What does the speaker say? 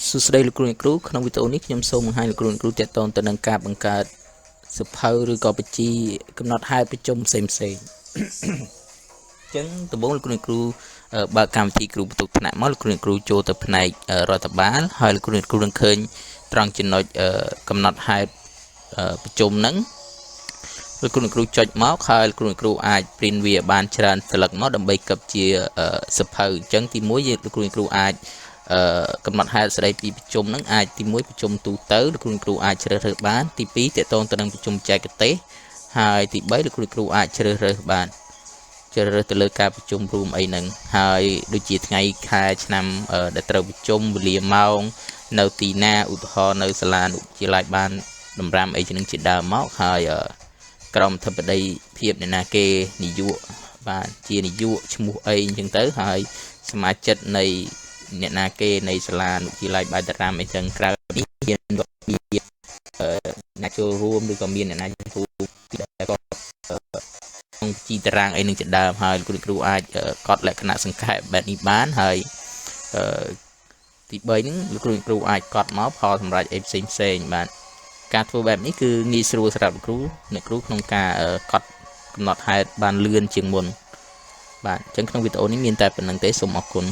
សួស្តីលោកគ្រូអ្នកគ្រូក្នុងវីដេអូនេះខ្ញុំសូមបង្ហាញលោកគ្រូអ្នកគ្រូទាក់ទងទៅនឹងការបង្កើតសៀវភៅឬក៏បញ្ជីកំណត់ហេតុប្រជុំផ្សេងៗអញ្ចឹងដំបូងលោកគ្រូអ្នកគ្រូបើកកម្មវិធីគ្រូបន្ទុកថ្នាក់មកលោកគ្រូអ្នកគ្រូចូលទៅផ្នែករដ្ឋបាលហើយលោកគ្រូអ្នកគ្រូនឹងឃើញត្រង់ចំណុចកំណត់ហេតុប្រជុំហ្នឹងលោកគ្រូអ្នកគ្រូចុចមកហើយលោកគ្រូអ្នកគ្រូអាច print វាបានច្រើនស្លឹកមកដើម្បីកឹបជាសៀវភៅអញ្ចឹងទី1យើងលោកគ្រូអ្នកគ្រូអាចកំណត់ហេតុស្ដីពីប្រជុំហ្នឹងអាចទី1ប្រជុំទូទៅលោកគ្រូអាចជ្រើសរើសបានទី2តកតងទៅនឹងប្រជុំចែកទេសហើយទី3លោកគ្រូអាចជ្រើសរើសបានជ្រើសរើសទៅលើការប្រជុំរួមអីហ្នឹងហើយដូចជាថ្ងៃខែឆ្នាំដែលត្រូវប្រជុំវេលាម៉ោងនៅទីណាឧទាហរណ៍នៅសាលាវិទ្យាល័យបានតម្រាំអីជាដើមមកហើយក្រុមអធិបតីភាពអ្នកណាគេនាយកបាទជានាយកឈ្មោះអីអញ្ចឹងទៅហើយសមាជិកនៃអ្នកណាគេនៃសាលាវិទ្យាល័យបាយតារាមអីចឹងក្រៅនេះមានអ្នកចូលរួមឬក៏មានអ្នកណាចូលពីដែលក៏ក្នុងជីតារាងអីនឹងជាដើមហើយគ្រូអាចកត់លក្ខណៈសង្ខេបបែបនេះបានហើយទី3ហ្នឹងលោកគ្រូអាចកត់មកផលសម្រាប់អីផ្សេងបាទការធ្វើបែបនេះគឺងាយស្រួលសម្រាប់អ្នកគ្រូក្នុងការកត់កំណត់ហេតុបានលឿនជាងមុនបាទអញ្ចឹងក្នុងវីដេអូនេះមានតែប៉ុណ្្នឹងទេសូមអរគុណ